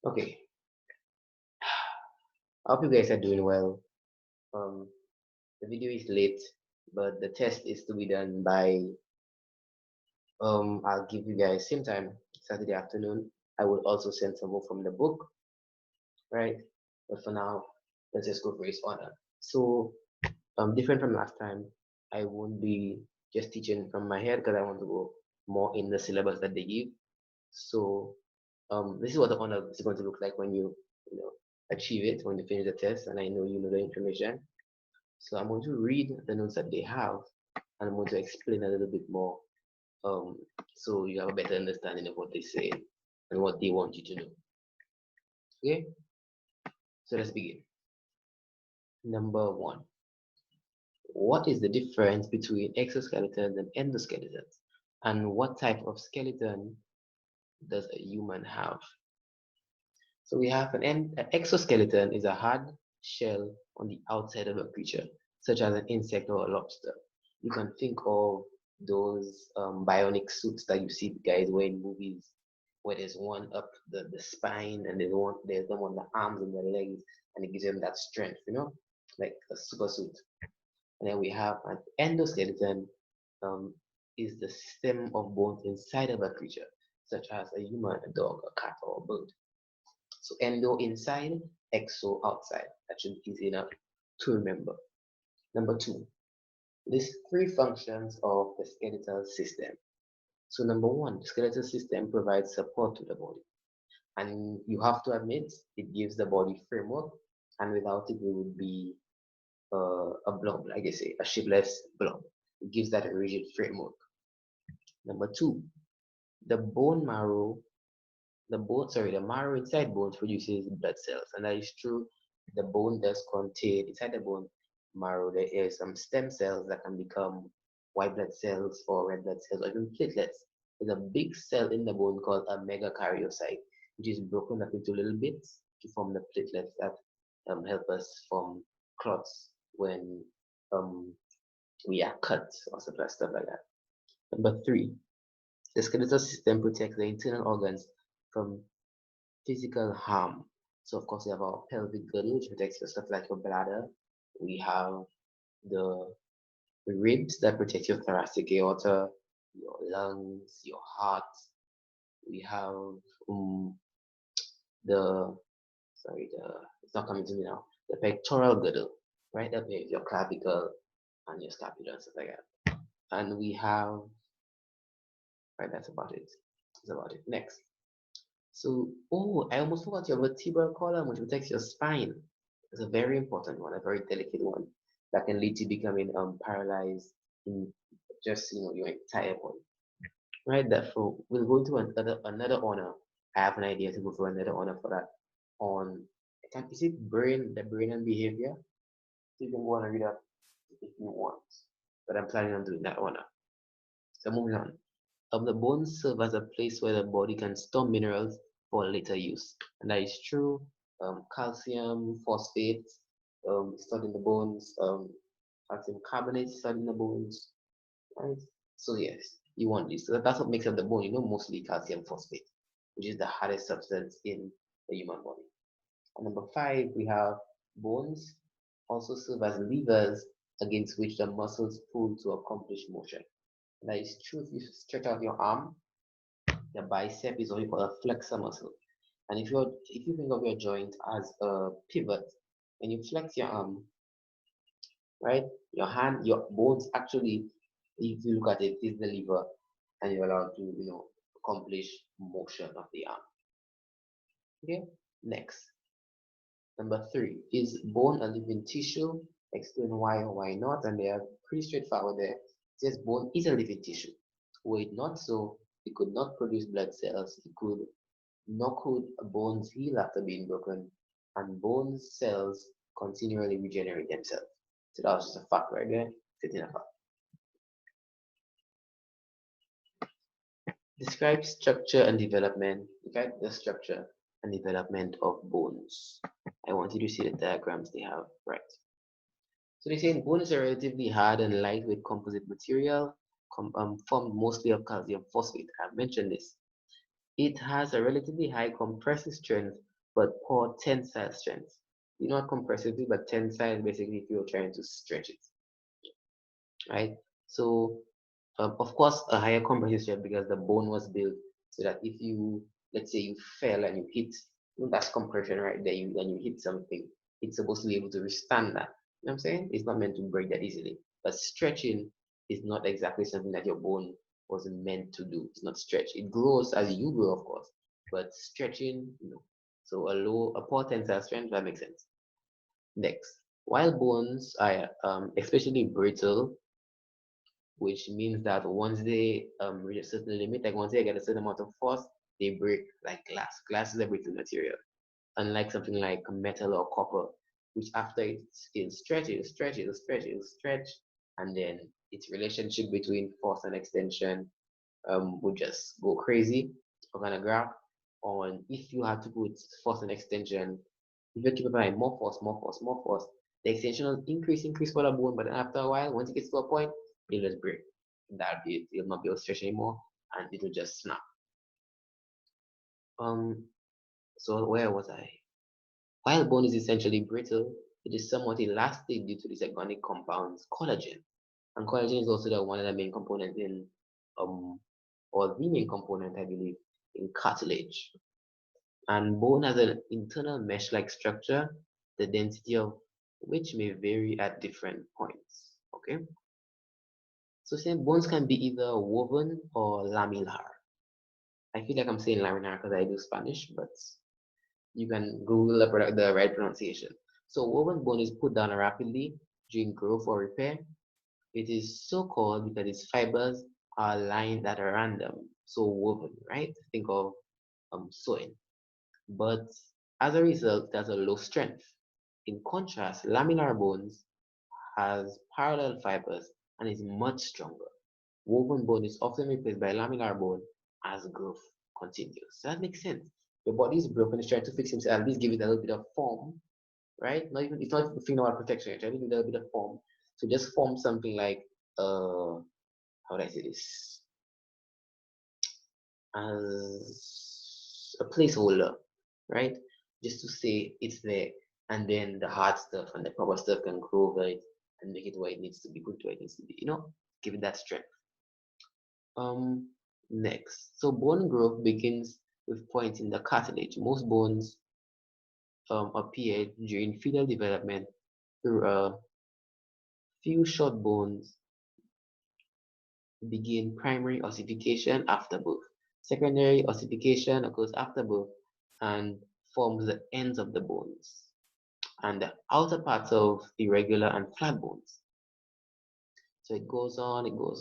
Okay, I hope you guys are doing well. Um, the video is late, but the test is to be done by I'll give you guys same time Saturday afternoon. I will also send some more from the book, right? But for now, let's just go for his honor. So different from last time, I won't be just teaching from my head because I want to go more in the syllabus that they give. So this is what the honor is going to look like when you know achieve it, when you finish the test, and I know you know the information. So I'm going to read the notes that they have, and I'm going to explain a little bit more, um, so you have a better understanding of what they say and what they want you to know. Okay, so let's begin. Number one, what is the difference between exoskeletons and endoskeletons, and what type of skeleton does a human have? So we have an exoskeleton is a hard shell on the outside of a creature, such as an insect or a lobster. You can think of those bionic suits that you see guys wear in movies, where there's one up the spine and there's them on the arms and the legs, and it gives them that strength, like a super suit. And then we have an endoskeleton, um, is the system of bones inside of a creature, such as a human, a dog, a cat, or a bird. So endo inside, exo outside. That should be easy enough to remember. Number two, list three functions of the skeletal system. So number one, the skeletal system provides support to the body. And you have to admit, it gives the body framework, and without it, we would be a blob, like I say, a shapeless blob. It gives that a rigid framework. Number two, the bone marrow the marrow inside bones produces blood cells, and that is true. The bone does contain inside the bone marrow there is some stem cells that can become white blood cells or red blood cells or even platelets. There's a big cell in the bone called a megakaryocyte, which is broken up into little bits to form the platelets that help us form clots when um, we are cut or stuff like that. Number three, the skeletal system protects the internal organs from physical harm. So of course we have our pelvic girdle, which protects your stuff like your bladder. We have the ribs that protect your thoracic aorta, your lungs, your heart. We have um, the it's not coming to me now. The pectoral girdle, right up here, your clavicle and your scapula and stuff like that. And we have right, that's about it. That's about it. Next. So, oh, I almost forgot your vertebral column, which protects your spine. It's a very important one, a very delicate one that can lead to becoming paralyzed in just your entire body. Right, therefore, we'll go into another honor. I have an idea to go for another honor for that. On is it the brain and behavior? So you can go and read that if you want. But I'm planning on doing that honor. So moving on. The bones serve as a place where the body can store minerals for later use. And that is true. Calcium, phosphate, stored in the bones, calcium carbonate stored in the bones, right? So yes, you want this. So that's what makes up the bone, mostly calcium phosphate, which is the hardest substance in the human body. And number five, we have bones also serve as levers against which the muscles pull to accomplish motion. And that is true if you stretch out your arm. The bicep is what you call a flexor muscle. And if you think of your joint as a pivot, when you flex your arm, right, your bones actually, if you look at it, is the lever, and you're allowed to, accomplish motion of the arm. Okay, next. Number three, is bone a living tissue? Explain why or why not, and they are pretty straightforward there. It says bone is a living tissue. Were it not so, it could not produce blood cells. Nor could bones heal after being broken, and bone cells continually regenerate themselves. So that was just a fact right there. Sitting a fact. Describe structure and development. Okay, the structure and development of bones. I want you to see the diagrams they have. Right. So they say bone is a relatively hard and lightweight composite material formed mostly of calcium phosphate. I've mentioned this. It has a relatively high compressive strength but poor tensile strength. You know what compressive is, but tensile basically if you're trying to stretch it, right? So, of course, a higher compressive strength because the bone was built so that if you, let's say you fell and you hit, that's compression right there. You when you hit something, it's supposed to be able to withstand that. You know what I'm saying? It's not meant to break that easily. But stretching is not exactly something that your bone was meant to do. It's not stretch. It grows as you grow, of course, but stretching, no. So a poor tensile strength, that makes sense. Next, while bones are especially brittle, which means that once they reach a certain limit, like once they get a certain amount of force, they break like glass. Glass is a brittle material, unlike something like metal or copper, which after it stretch, and then its relationship between force and extension would just go crazy. We're gonna graph on if you had to put force and extension, if you keep applying more force, the extension will increase for the bone, but then after a while, once it gets to a point, it'll just break. That'll be it. It'll not be able to stretch anymore and it'll just snap. Um so where was I? While bone is essentially brittle, it is somewhat elastic due to this organic compound collagen. And collagen is also the one of the main components in um or the main component I believe in cartilage. And bone has an internal mesh-like structure, the density of which may vary at different points. Okay, so saying bones can be either woven or lamellar. I feel like I'm saying laminar because I do Spanish, but you can Google the right pronunciation. So woven bone is put down rapidly during growth or repair. It is so called because its fibers are lined at random, so woven, right? Think of sewing. But as a result, it has a low strength. In contrast, laminar bones has parallel fibers and is much stronger. Woven bone is often replaced by laminar bone as growth continues. So that makes sense. Your body is broken, it's trying to fix itself, at least give it a little bit of form, right? Not even it's not even thinking about protection, it's trying to give it a little bit of form. So just form something like how do I say this? As a placeholder, right? Just to say it's there, and then the hard stuff and the proper stuff can grow over it and make it where it needs to be, good to where it needs to be, give it that strength. Next, so bone growth begins with points in the cartilage. Most bones appear during fetal development through a few short bones begin primary ossification after birth. Secondary ossification occurs after birth and forms the ends of the bones and the outer parts of irregular and flat bones. So it goes on, it goes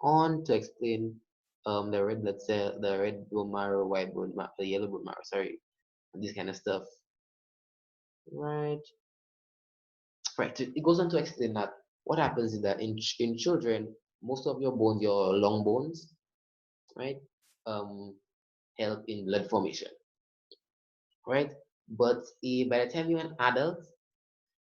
on to explain the red blood cell, the red bone marrow, white bone marrow, the yellow bone marrow, sorry, and this kind of stuff. Right. Right. It goes on to explain that what happens is that in children, most of your bones, your long bones, right, um, help in blood formation, right? But by the time you're an adult,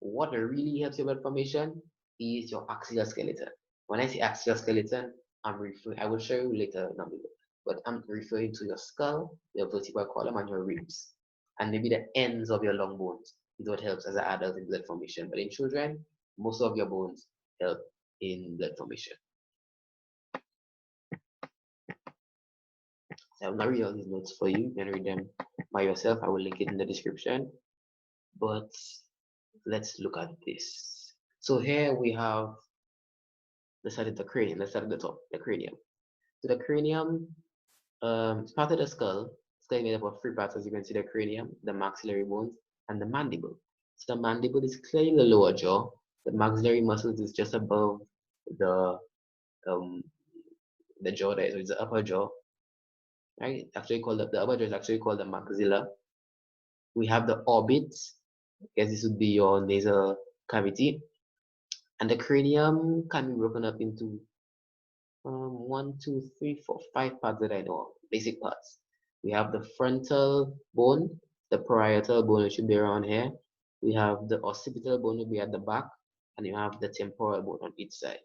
what really helps your blood formation is your axial skeleton. When I say axial skeleton, I will show you later down below, but I'm referring to your skull, your vertebral column, and your ribs, and maybe the ends of your long bones is what helps as an adult in blood formation. But in children, most of your bones help in blood formation. So I will not read all these notes for you. You can read them by yourself. I will link it in the description. But let's look at this. So here we have the side of the cranium. Let's start at the top, the cranium. So the cranium is part of the skull. Skull is made up of three parts, as you can see: the cranium, the maxillary bones, and the mandible. So the mandible is clearly the lower jaw. The maxillary muscles is just above the um the jaw there, so it's the upper jaw. Right? Actually called the upper jaw is actually called the maxilla. We have the orbit. I guess this would be your nasal cavity. And the cranium can be broken up into one, two, three, four, five parts that I know of, basic parts. We have the frontal bone, the parietal bone, which should be around here. We have the occipital bone, will be at the back, and you have the temporal bone on each side.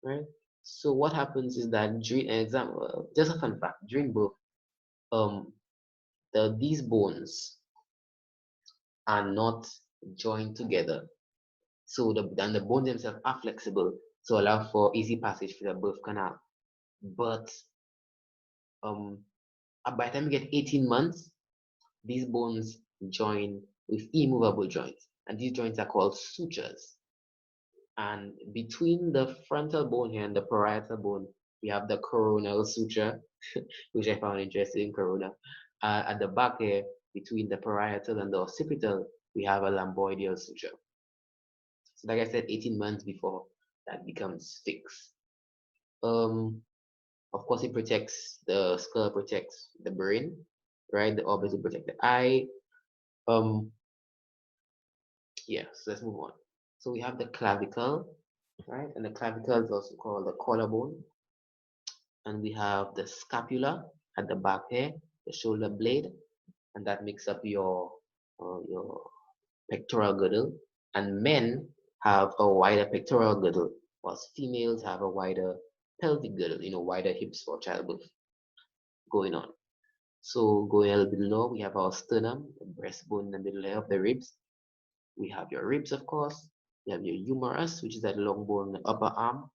Right? So what happens is that during an example, just a fun fact, during birth, um, these bones are not joined together. So the bones themselves are flexible, so allow for easy passage through the birth canal. But um, by the time you get 18 months, these bones join with immovable joints, and these joints are called sutures. And between the frontal bone here and the parietal bone, we have the coronal suture, which I found interesting, corona. At the back here, between the parietal and the occipital, we have a lambdoidal suture. So like I said, 18 months before that becomes fixed. Of course, it protects the skull, protects the brain, right? The orbit will protect the eye. Yeah, so let's move on. So we have the clavicle, right? And the clavicle is also called the collarbone. And we have the scapula at the back here, the shoulder blade, and that makes up your pectoral girdle. And men have a wider pectoral girdle, whilst females have a wider pelvic girdle, wider hips for childbirth going on. So going a little bit lower, we have our sternum, the breastbone in the middle layer of the ribs. We have your ribs, of course. You have your humerus, which is that long bone in the upper arm.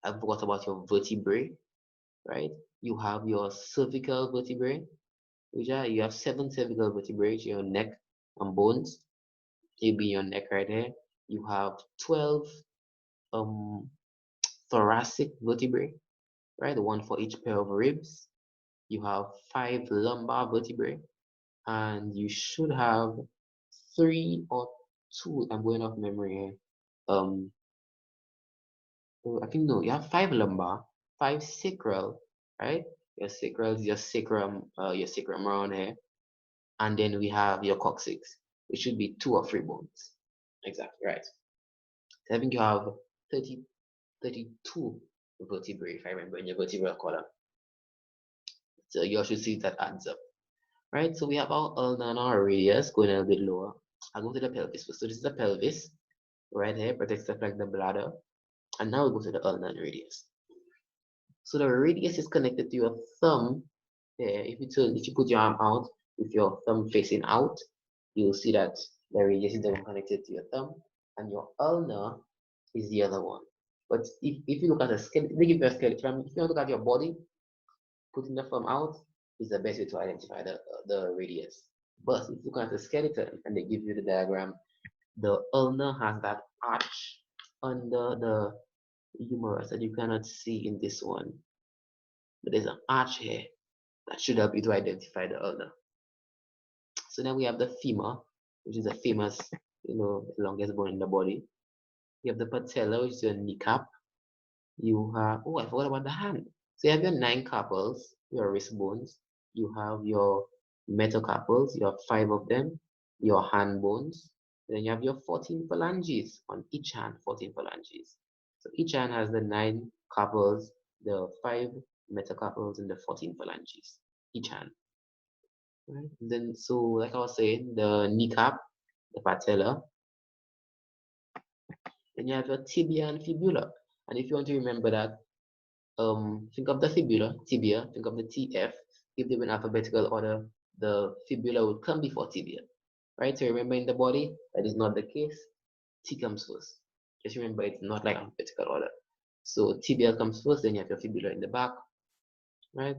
I forgot about your vertebrae, right? You have your cervical vertebrae, which are you have 7 cervical vertebrae, your neck and bones. Maybe your neck right here. You have 12 um thoracic vertebrae, right? One for each pair of ribs. You have 5 lumbar vertebrae, and you should have 3 or 2. I'm going off memory here. I think no, you have 5 lumbar, 5 sacral, right? Your sacral is your sacrum around here, and then we have your coccyx. It should be 2 or 3 bones. Exactly right. So I think you have 30, 32 vertebrae, if I remember, in your vertebral column. So you should see that adds up, right? So we have our ulna and our radius going a little bit lower. I'll go to the pelvis first. So this is the pelvis, right here, protects stuff like the bladder. And now we go to the ulna and radius. So the radius is connected to your thumb. If you put your arm out with your thumb facing out, you'll see that the radius is the one connected to your thumb, and your ulna is the other one. But if you look at a skeleton, they give you a skeleton. If you look at your body, putting the thumb out is the best way to identify the radius. But if you look at the skeleton and they give you the diagram, the ulna has that arch under the humerus that you cannot see in this one. But there's an arch here that should help you to identify the ulna. So then we have the femur, which is the famous, longest bone in the body. You have the patella, which is your kneecap. You have, oh, I forgot about the hand. So you have your 9 carpals, your wrist bones. You have your metacarpals, you have 5 of them, your hand bones. Then you have your 14 phalanges on each hand, 14 phalanges. So each hand has the 9 carpals, the 5 metacarpals, and the 14 phalanges, each hand. Right? Then, so like I was saying, the kneecap, the patella, then you have your tibia and fibula. And if you want to remember that, think of the fibula, tibia, think of the TF. If they were in alphabetical order, the fibula would come before tibia, right? So remember in the body, that is not the case. T comes first. Just remember it's not like alphabetical order. So tibia comes first, then you have your fibula in the back, right?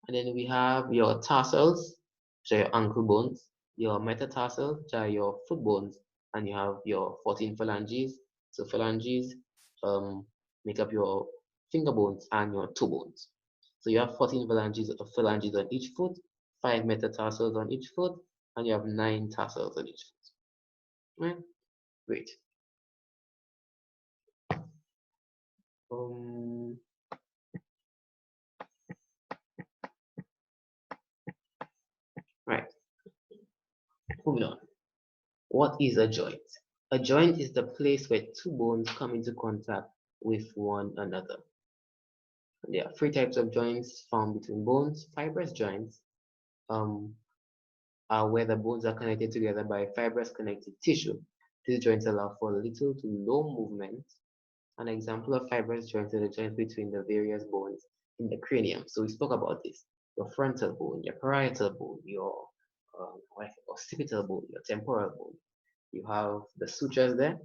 And then we have your tarsals, which are your ankle bones, your metatarsals, which are your foot bones, and you have your 14 phalanges. So phalanges make up your finger bones and your toe bones. So you have 14 phalanges on each foot, 5 metatarsals on each foot, and you have 9 tarsals on each foot. Right? Great. Um, right. Moving on. What is a joint? A joint is the place where 2 bones come into contact with one another. And there are 3 types of joints found between bones. Fibrous joints are where the bones are connected together by fibrous connective tissue. These joints allow for little to no movement. An example of fibrous joints are the joints between the various bones in the cranium. So we spoke about this. your frontal bone, your parietal bone, your occipital bone, your temporal bone. You have the sutures there.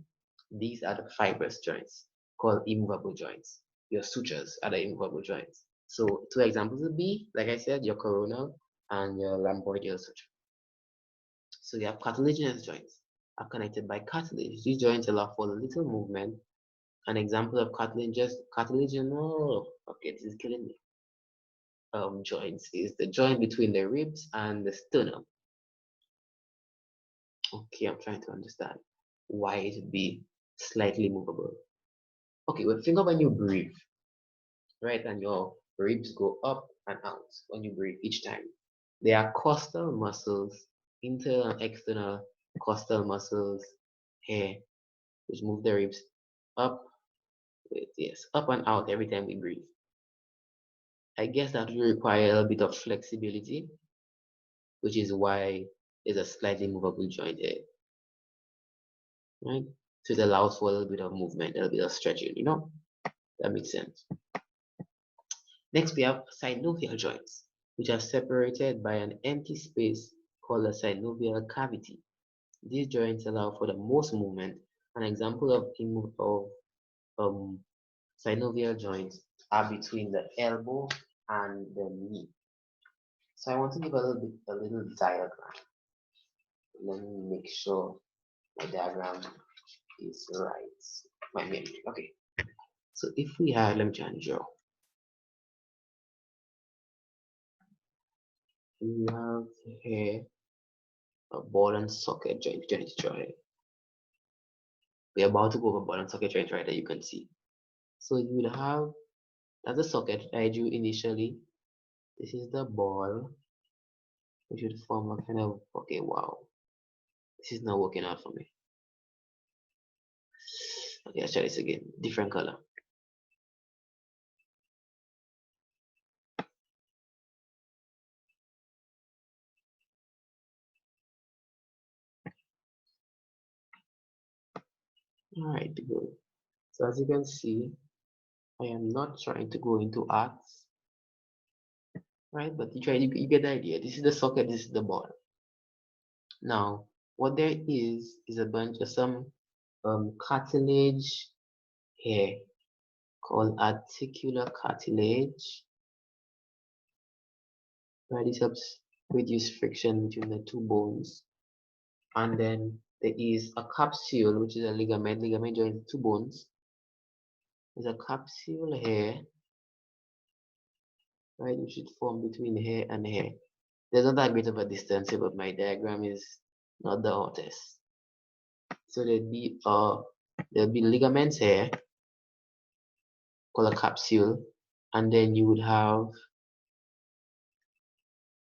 These are the fibrous joints called immovable joints. Your sutures are the immovable joints. So two examples would be, like I said, your coronal and your rhomboidal suture. So you have cartilaginous joints are connected by cartilage. These joints allow for little movement. An example of cartilaginous, okay, this is killing me. Joints is the joint between the ribs and the sternum. Okay, I'm trying to understand why it would be slightly movable. Okay, well, think of when you breathe, right? And your ribs go up and out when you breathe each time. There are costal muscles, internal and external costal muscles here, which move the ribs up, yes, up and out every time we breathe. I guess that will require a bit of flexibility, which is why there's a slightly movable joint here, right? So it allows for a little bit of movement, a little bit of stretching, you know? That makes sense. Next, we have synovial joints, which are separated by an empty space called a synovial cavity. These joints allow for the most movement. An example of um, synovial joints are between the elbow and the knee. So I want to give a little diagram. Let me make sure my diagram is right. My memory. Okay. So if we have, let me try and draw. We have here a ball and socket joint. Joint draw here. We're about to go over ball and socket joint right there. You can see. So you would have that's the socket I drew initially. This is the ball. We should form a kind of okay. Wow, this is not working out for me. Okay, let's try this again. Different color. All right, good. So as you can see, I am not trying to go into arts, right? But you get the idea. This is the socket. This is the ball. Now, what there is a bunch of some cartilage here called articular cartilage. Right, this helps reduce friction between the two bones. And then there is a capsule, which is a ligament. Ligament joins two bones. There's a capsule here, right, which should form between here and here. There's not that great of a distance here, but my diagram is not the hottest. So there'll be ligaments here called a capsule, and then you would have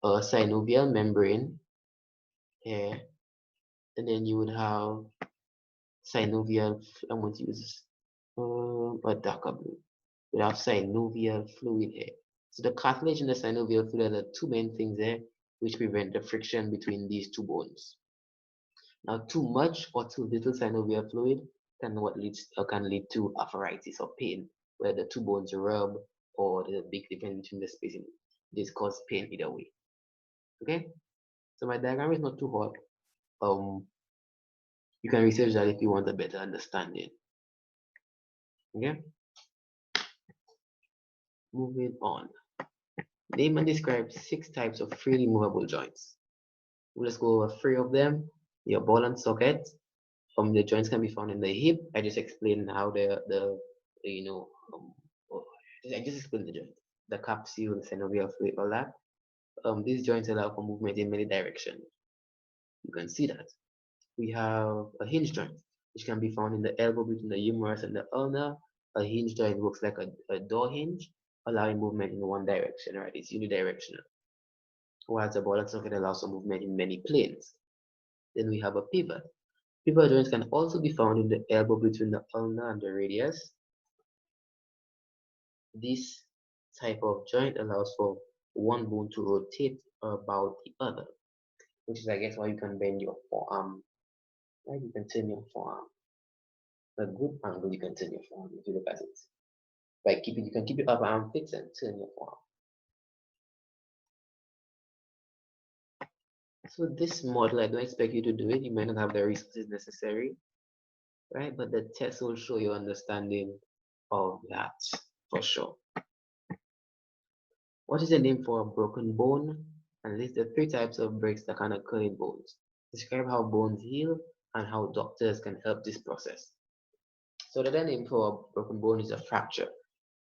a synovial membrane here, and then you would have synovial. I'm going to use a darker blue. You have synovial fluid here. So the cartilage and the synovial fluid are the two main things there which prevent the friction between these two bones. Now, too much or too little synovial fluid can lead to arthritis or pain, where the two bones rub or there's a big difference between the spacing. This causes pain either way. Okay, so my diagram is not too hot. You can research that if you want a better understanding. Okay, moving on. Name and describe 6 types of freely movable joints. We'll just go over 3 of them. Your ball and socket. The joints can be found in the hip. I just explained how the you know oh, I just explained the joint, the capsule, the synovial fluid, all that. These joints allow for movement in many directions. You can see that. We have a hinge joint, which can be found in the elbow between the humerus and the ulna. A hinge joint works like a door hinge, allowing movement in one direction, right? It's unidirectional. While the ball and socket allows for movement in many planes. Then we have a pivot. Pivot joints can also be found in the elbow between the ulna and the radius. This type of joint allows for one bone to rotate about the other, which is, I guess, why you can bend your forearm, right? You can turn your forearm. A good angle, you can turn your forearm if you look at it. You can keep your upper arm fixed and turn your forearm. So this model, I don't expect you to do it. You might not have the resources necessary, right? But the test will show your understanding of that for sure. What is the name for a broken bone? And list the three types of breaks that can occur in bones. Describe how bones heal and how doctors can help this process. So the name for a broken bone is a fracture.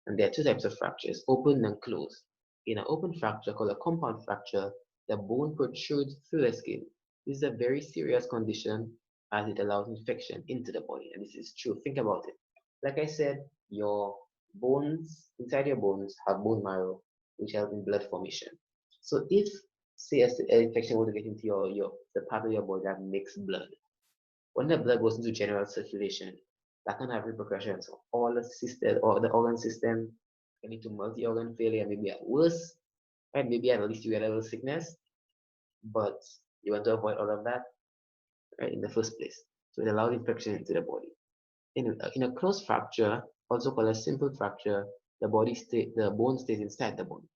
And there are two types of fractures, open and closed. In an open fracture called a compound fracture, the bone protrudes through the skin. This is a very serious condition as it allows infection into the body. And this is true. Think about it. Like I said, your bones, inside your bones, have bone marrow, which helps in blood formation. So if, say, an infection were to get into the part of your body that makes blood, when the blood goes into general circulation, that can have repercussions on all the system or the organ system, leading to multi-organ failure, maybe at worst, right? Maybe at least you get a little sickness, but you want to avoid all of that, right, in the first place. So it allows infection into the body. In a closed fracture, also called a simple fracture, the bone stays inside the bone.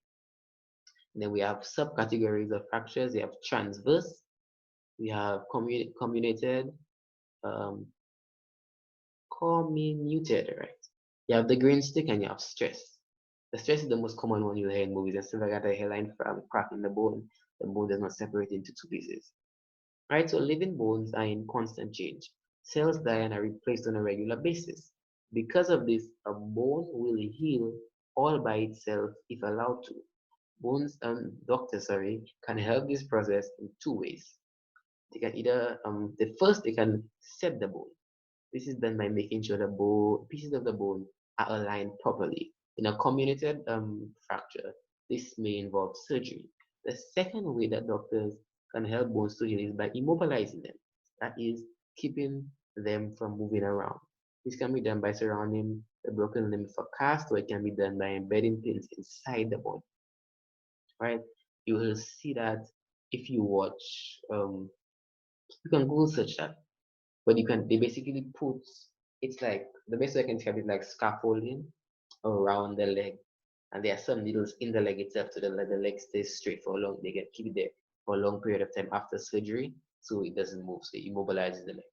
And then we have subcategories of fractures. We have transverse, we have comminuted, um, comminuted, right? You have the green stick and you have stress. The stress is the most common one you'll hear in movies. And stuff like that, a hairline crack in the bone does not separate into two pieces. Right? So living bones are in constant change. Cells die and are replaced on a regular basis. Because of this, a bone will heal all by itself if allowed to. Doctors, can help this process in two ways. They can either, the first, they can set the bone. This is done by making sure the pieces of the bone are aligned properly. In a comminuted fracture, this may involve surgery. The second way that doctors can help bones to heal is by immobilizing them. That is, keeping them from moving around. This can be done by surrounding the broken limb with a cast, or it can be done by embedding pins inside the bone. Right? You will see that if you watch, you can Google search that, but they basically put, it's like, the best way I can describe it, like scaffolding around the leg, and there are some needles in the leg itself to let the leg stay straight for a long, they can keep it there for a long period of time after surgery, so it doesn't move, so it immobilizes the leg.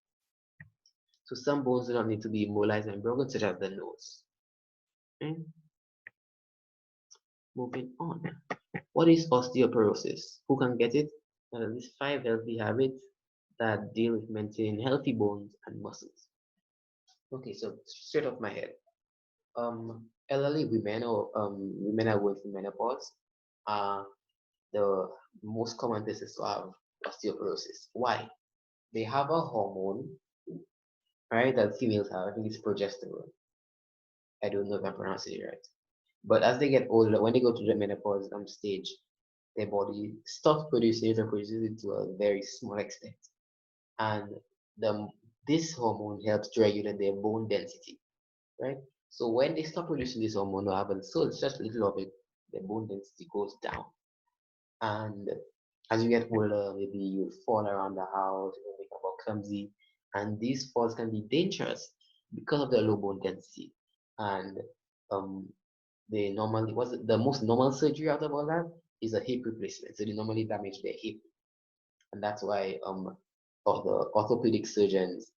So some bones do not need to be immobilized and broken, such as the nose. Okay? Moving on. What is osteoporosis? Who can get it? These 5 healthy habits that deal with maintaining healthy bones and muscles. Okay, so straight off my head, elderly women or women are going through menopause are the most common places to have osteoporosis. Why? They have a hormone, right, that females have. I think it's progesterone. I don't know if I'm pronouncing it right. But as they get older, when they go to the menopause stage, their body stops producing it or produces it to a very small extent. And the this hormone helps to regulate their bone density, right? So when they stop producing this hormone or have so such little of it, the bone density goes down. And as you get older, maybe you fall around the house, you become more clumsy, and these falls can be dangerous because of the low bone density. And um, they normally what's the most normal surgery out of all that is a hip replacement. So they normally damage their hip, and that's why all the orthopedic surgeons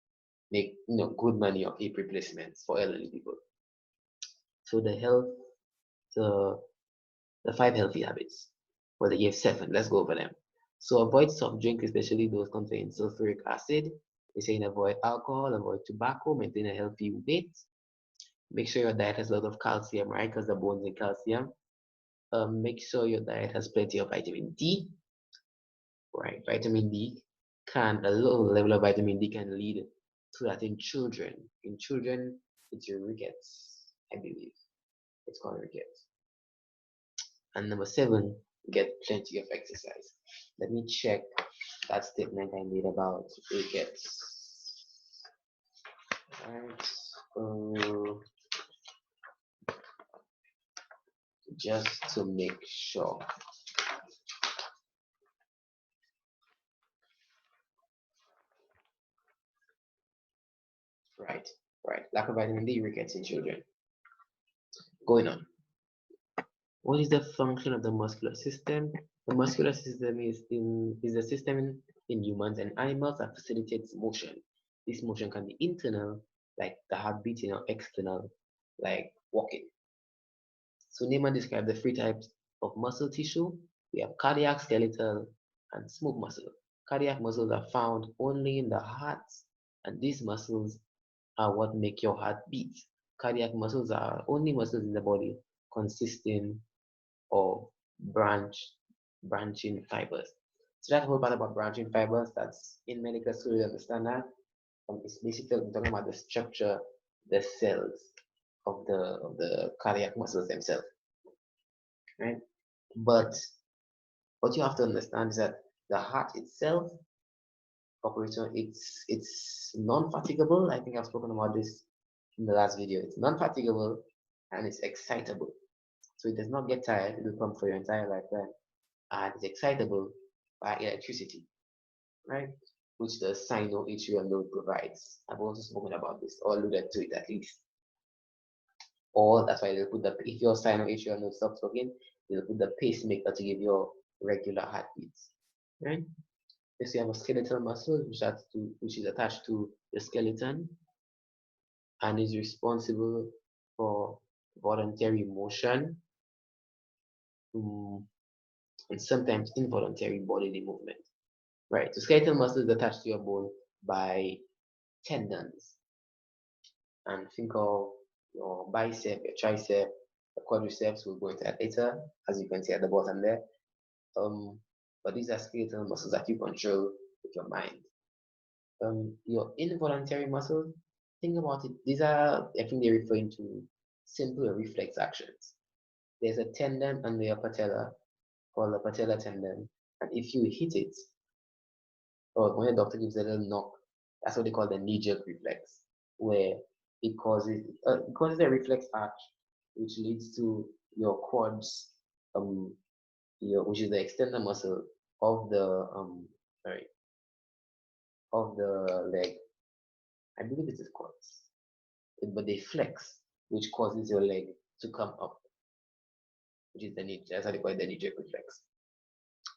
make good money on hip replacements for elderly people. So the the 5 healthy habits. Well, they gave 7. Let's go over them. So avoid soft drinks, especially those containing sulfuric acid. They're saying avoid alcohol, avoid tobacco, maintain a healthy weight. Make sure your diet has a lot of calcium, right? Because the bones need calcium. Make sure your diet has plenty of vitamin D, right? Vitamin D a low level of vitamin D can lead to that in children. In children, it's your rickets, I believe. It's called rickets. And number 7, get plenty of exercise. Let me check that statement I made about rickets. Alright, just to make sure. Right, right. Lack of vitamin D, rickets in children. Going on. What is the function of the muscular system? The muscular system is a system in humans and animals that facilitates motion. This motion can be internal, like the heart beating, or external, like walking. So name and describe the three types of muscle tissue. We have cardiac, skeletal, and smooth muscle. Cardiac muscles are found only in the heart, and these muscles are what make your heart beat. Cardiac muscles are only muscles in the body consisting of branching fibers. So that whole part about branching fibers, that's in medical school, you understand that. It's basically talking about the structure, the cells of the cardiac muscles themselves, right? But what you have to understand is that the heart itself, operator, it's non-fatigable. I think I've spoken about this in the last video. It's non-fatigable and it's excitable. So it does not get tired. It will pump for your entire lifetime. And it's excitable by electricity, right? Which the sinoatrial node provides. I've also spoken about this or alluded to it at least. Or that's why they'll put the, if your sinoatrial node stops working, they'll put the pacemaker to give you regular heartbeats, right? Yes, you have a skeletal muscle which is attached to the skeleton and is responsible for voluntary motion, um, and sometimes involuntary bodily movement. Right. So skeletal muscle is attached to your bone by tendons. And think of your bicep, your tricep, the quadriceps. We'll go into that later, as you can see at the bottom there. But these are skeletal muscles that you control with your mind. Your involuntary muscles, think about it. These are, I think they're referring to simple reflex actions. There's a tendon under your patella called the patella tendon, and if you hit it, or when a doctor gives a little knock, that's what they call the knee-jerk reflex, where it causes a reflex arch, which leads to your quads, which is the external muscle of sorry, of the leg. I believe it is quads, but they flex, which causes your leg to come up, which is the knee. That's how they call it, the knee-jerk reflex.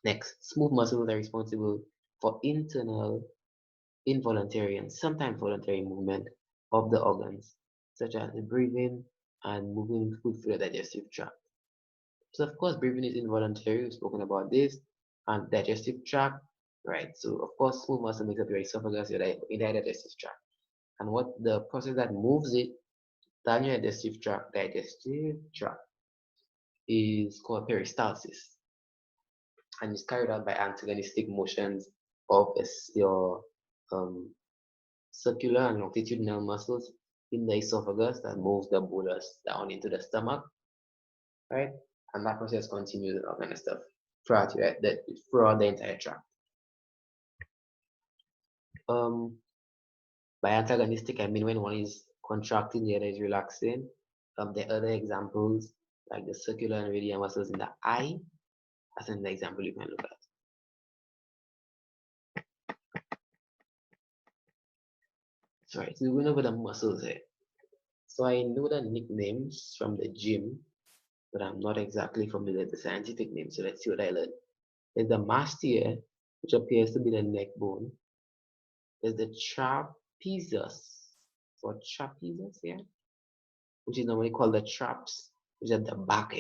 Next, smooth muscles are responsible for internal, involuntary, and sometimes voluntary movement of the organs, such as the breathing and moving food through the digestive tract. So, of course, breathing is involuntary. We've spoken about this, and digestive tract, right? So, of course, smooth muscle makes up your esophagus, your entire digestive tract, and what the process that moves it down your digestive tract is called peristalsis, and is carried out by antagonistic motions of your um, circular and longitudinal muscles in the esophagus that moves the bolus down into the stomach, right? And that process continues and all kind of stuff throughout the entire tract. By antagonistic, I mean when one is contracting, the other is relaxing. The other examples, like the circular and radial muscles in the eye, that's an example you can look at. Sorry, so we went over the muscles here. So I know the nicknames from the gym, but I'm not exactly familiar with the scientific name. So let's see what I learned. There's the mastia, which appears to be the neck bone. There's the trapezius, or trapezius, yeah, which is normally called the traps, which is at the back.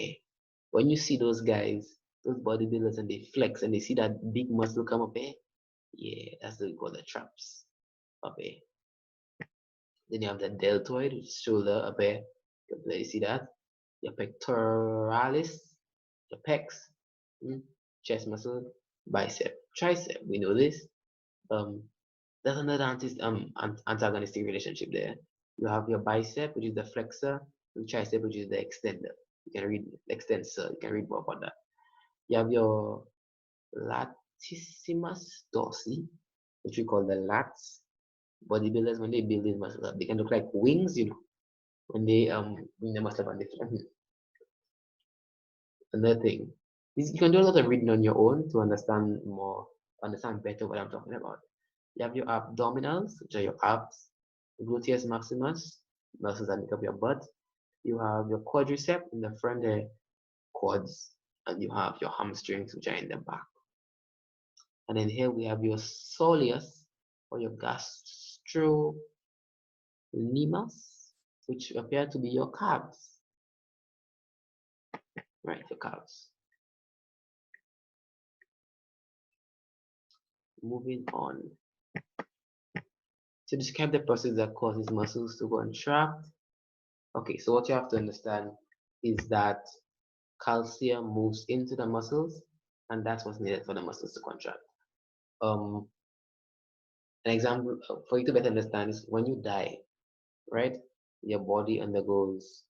When you see those guys, those bodybuilders, and they flex and they see that big muscle come up here, yeah, that's what we call the traps up here. Then you have the deltoid, which is shoulder up here. You see that? Your pectoralis, your pecs, chest muscle, bicep, tricep. We know this. There's another antagonistic relationship there. You have your bicep, which is the flexor, and tricep, which is the extender. You can read extensor. You can read more about that. You have your latissimus dorsi, which we call the lats. Bodybuilders, when they build these muscles up, they can look like wings, when they bring the muscle up on the front. Another thing is you can do a lot of reading on your own to understand better what I'm talking about. You have your abdominals, which are your abs, gluteus maximus, muscles that make up your butt. You have your quadricep in the front there, quads. and you have your hamstrings, which are in the back. And then here we have your soleus or your gastrocnemius, which appear to be your calves, right? Your calves. Moving on. To describe the process that causes muscles to contract. Okay, so what you have to understand is that calcium moves into the muscles, and that's what's needed for the muscles to contract. Um, an example for you to better understand is when you die, right? Your body undergoes,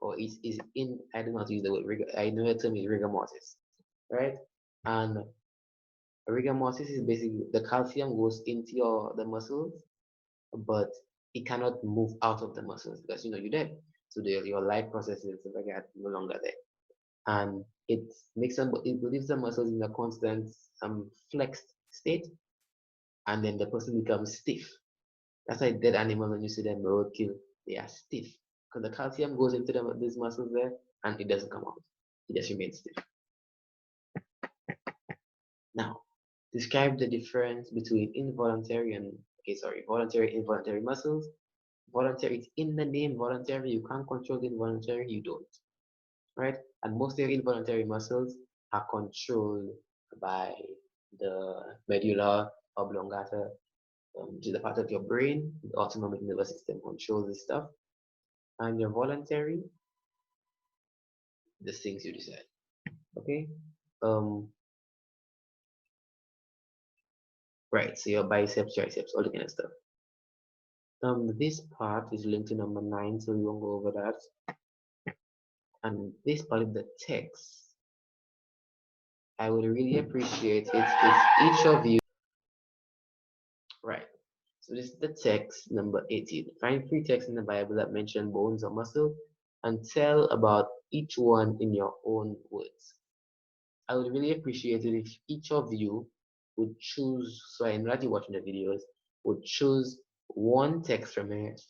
or is in, I don't know how to use the word, I know the term is rigor mortis, right? And rigor mortis is basically the calcium goes into the muscles, but it cannot move out of the muscles because you're dead. So your life processes like that no longer there, and it it leaves the muscles in a constant flexed state, and then the person becomes stiff. That's why dead animals, when you see them roadkill, they are stiff because the calcium goes into these muscles there and it doesn't come out. It just remains stiff. Now, describe the difference between involuntary and voluntary, involuntary muscles. Voluntary, it's in the name voluntary. You can't control the involuntary, you don't, right? And most of your involuntary muscles are controlled by the medulla oblongata, which is the part of your brain. The autonomic nervous system controls this stuff. And your voluntary, the things you decide. Okay. Um. Right. So your biceps, triceps, all the kind of stuff. This part is linked to number 9, so we won't go over that. And this part is the text. I would really appreciate it if each of you. Right. So this is the text number 18. Find 3 texts in the Bible that mention bones or muscles and tell about each one in your own words. I would really appreciate it if each of you would choose, so I know that you're watching the videos, would choose one text from it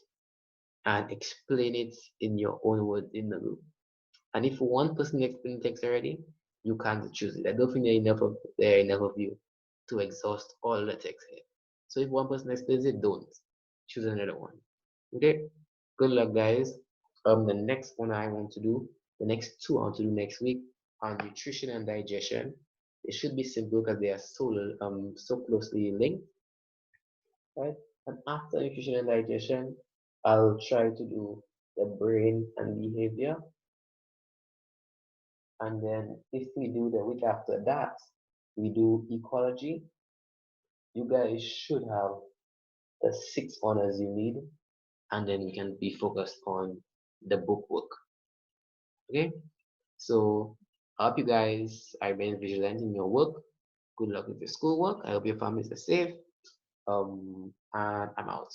and explain it in your own words in the group. And if one person explains text already, you can't choose it. I don't think there are enough of you to exhaust all the text here. So if one person explains it, don't. Choose another one. Okay? Good luck, guys. The next one I want to do, the next 2 I want to do next week are nutrition and digestion. It should be simple because they are so closely linked, right? And after nutrition and digestion, I'll try to do the brain and behavior. And then if we do the week after that, we do ecology. You guys should have the 6 honors you need, and then you can be focused on the book work. Okay, so I hope you guys are being vigilant in your work. Good luck with your schoolwork. I hope your families are safe. And I'm out.